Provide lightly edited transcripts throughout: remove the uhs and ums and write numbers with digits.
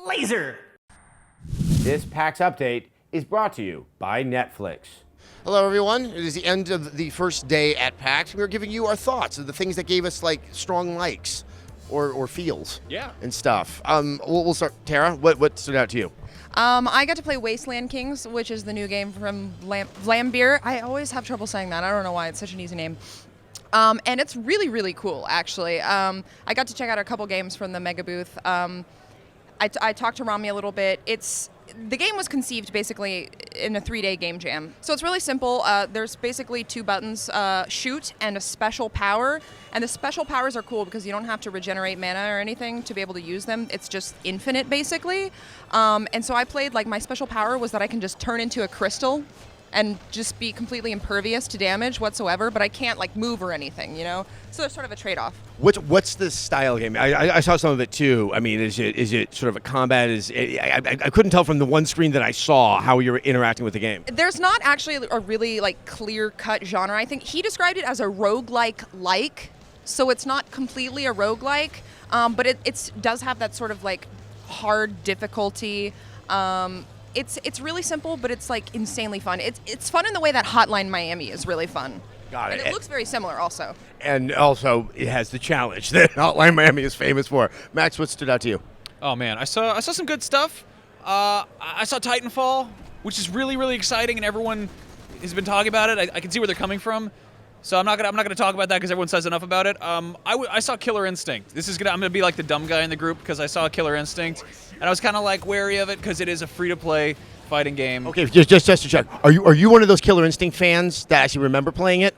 laser. This PAX update is brought to you by Netflix. Hello, everyone. It is the end of the first day at PAX. We're giving you our thoughts of the things that gave us like strong likes or feels, and stuff. We'll start. Tara, what stood out to you? I got to play Wasteland Kings, which is the new game from Vlambeer. I always have trouble saying that. I don't know why. It's such an easy name. And it's really, really cool, actually. I got to check out a couple games from the Megabooth. I talked to Rami a little bit. The game was conceived basically in a 3-day game jam. So it's really simple. There's basically 2 buttons, shoot and a special power. And the special powers are cool because you don't have to regenerate mana or anything to be able to use them. It's just infinite, basically. And so I played, like, my special power was that I can just turn into a crystal and just be completely impervious to damage whatsoever, but I can't, like, move or anything, you know? So there's sort of a trade-off. What's the style game? I saw some of it too. I mean, is it sort of a combat? I couldn't tell from the one screen that I saw how you're interacting with the game. There's not actually a really, like, clear-cut genre. I think he described it as a roguelike, so it's not completely a roguelike, but it does have that sort of, like, hard difficulty. It's really simple, but it's, like, insanely fun. It's fun in the way that Hotline Miami is really fun. Got it. And it looks very similar also. And also, it has the challenge that Hotline Miami is famous for. Max, what stood out to you? Oh man, I saw some good stuff. I saw Titanfall, which is really, really exciting, and everyone has been talking about it. I can see where they're coming from. So I'm not gonna talk about that because everyone says enough about it. I saw Killer Instinct. I'm gonna be like the dumb guy in the group because I saw Killer Instinct, and I was kind of like wary of it because it is a free-to-play fighting game. Okay, just to check, are you one of those Killer Instinct fans that actually remember playing it?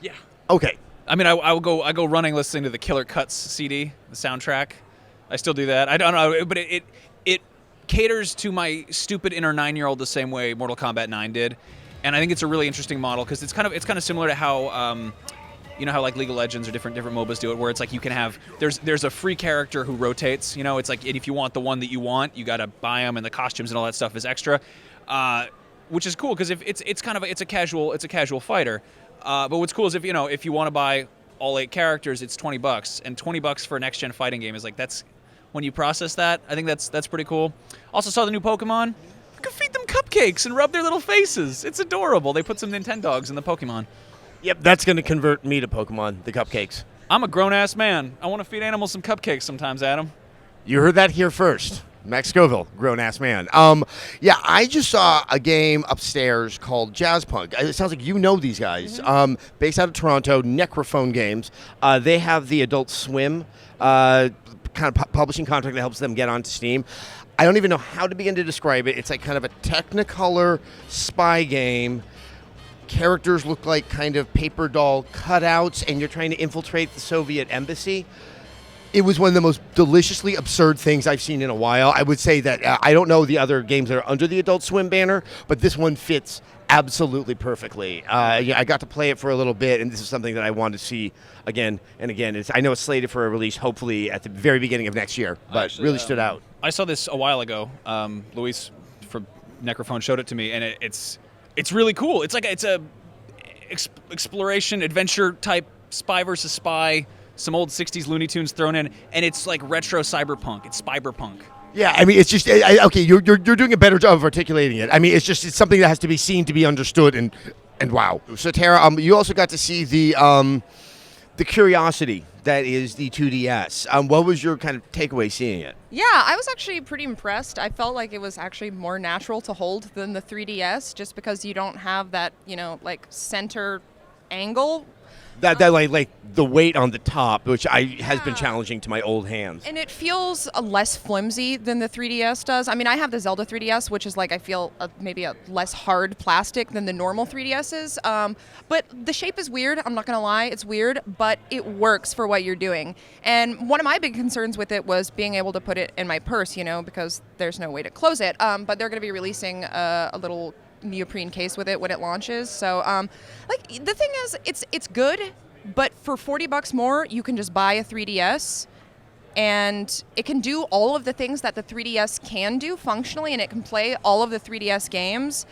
Yeah. Okay. I mean, I go running listening to the Killer Cuts CD, the soundtrack. I still do that. I don't know, but it caters to my stupid inner 9-year-old the same way Mortal Kombat 9 did. And I think it's a really interesting model because it's kind of similar to how you know how like League of Legends or different MOBAs do it, where it's like you can have there's a free character who rotates. You know, it's like, and if you want the one that you want, you got to buy them, and the costumes and all that stuff is extra, which is cool because if it's a casual fighter. But what's cool is if you want to buy all 8 characters, it's $20, and $20 for a next gen fighting game is like, that's when you process that, I think that's pretty cool. Also saw the new Pokemon. You can feed them cupcakes and rub their little faces. It's adorable. They put some Nintendogs in the Pokemon. Yep, that's going to convert me to Pokemon, the cupcakes. I'm a grown-ass man. I want to feed animals some cupcakes sometimes, Adam. You heard that here first. Max Scoville, grown-ass man. Yeah, I just saw a game upstairs called Jazzpunk. It sounds like you know these guys. Mm-hmm. Based out of Toronto, Necrophone Games. They have the Adult Swim kind of publishing contract that helps them get onto Steam. I don't even know how to begin to describe it. It's like kind of a Technicolor spy game. Characters look like kind of paper doll cutouts, and you're trying to infiltrate the Soviet embassy. It was one of the most deliciously absurd things I've seen in a while. I would say that I don't know the other games that are under the Adult Swim banner, but this one fits absolutely perfectly. I got to play it for a little bit, and this is something that I want to see again and again. I know it's slated for a release hopefully at the very beginning of next year, but Actually, really stood out. I saw this a while ago. Luis from Necrophone showed it to me, and it's really cool. It's a exploration adventure type spy versus spy. Some old 60s Looney Tunes thrown in, and it's like retro cyberpunk. It's spyberpunk. Yeah, I mean, it's just okay. You're doing a better job of articulating it. I mean, it's something that has to be seen to be understood, and wow. So Tara, you also got to see the curiosity that is the 2DS. What was your kind of takeaway seeing it? Yeah, I was actually pretty impressed. I felt like it was actually more natural to hold than the 3DS, just because you don't have that, like center angle. That like the weight on the top, which has been challenging to my old hands. And it feels less flimsy than the 3DS does. I mean, I have the Zelda 3DS, which is like, I feel maybe a less hard plastic than the normal 3DSs. But the shape is weird. I'm not going to lie. It's weird, but it works for what you're doing. And one of my big concerns with it was being able to put it in my purse, because there's no way to close it. But they're going to be releasing a little neoprene case with it when it launches. So like, the thing is, it's good, but for $40 more you can just buy a 3DS, and it can do all of the things that the 3DS can do functionally, and it can play all of the 3DS games.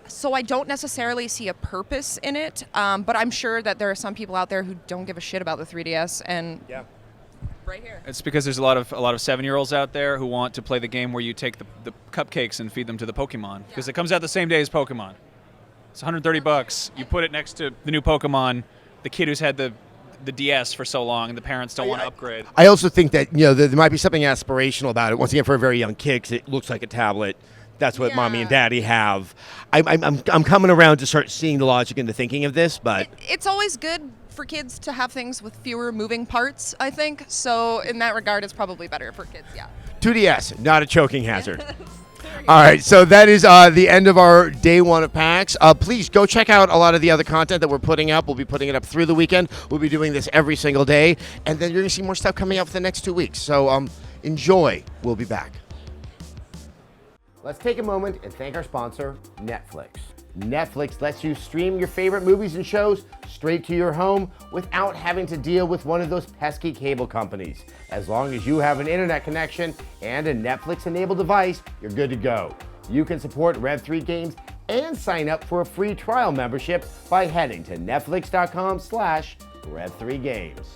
So I don't necessarily see a purpose in it, but I'm sure that there are some people out there who don't give a shit about the 3DS, and right here. It's because there's a lot of 7-year-olds out there who want to play the game where you take the cupcakes and feed them to the Pokemon, because it comes out the same day as Pokemon. It's $130. You put it next to the new Pokemon. The kid who's had the DS for so long, and the parents don't want to upgrade. I also think that there might be something aspirational about it. Once again, for a very young kid, 'cause it looks like a tablet. That's what mommy and daddy have. I'm coming around to start seeing the logic into thinking of this, but It's always good for kids to have things with fewer moving parts, I think. So in that regard, it's probably better for kids, yeah. 2DS, not a choking hazard. All right, so that is the end of our day one of PAX. Please go check out a lot of the other content that we're putting up. We'll be putting it up through the weekend. We'll be doing this every single day, and then you're going to see more stuff coming out for the next 2 weeks. So enjoy. We'll be back. Let's take a moment and thank our sponsor, Netflix. Netflix lets you stream your favorite movies and shows straight to your home without having to deal with one of those pesky cable companies. As long as you have an internet connection and a Netflix-enabled device, you're good to go. You can support Rev 3 games and sign up for a free trial membership by heading to netflix.com/Rev3Games.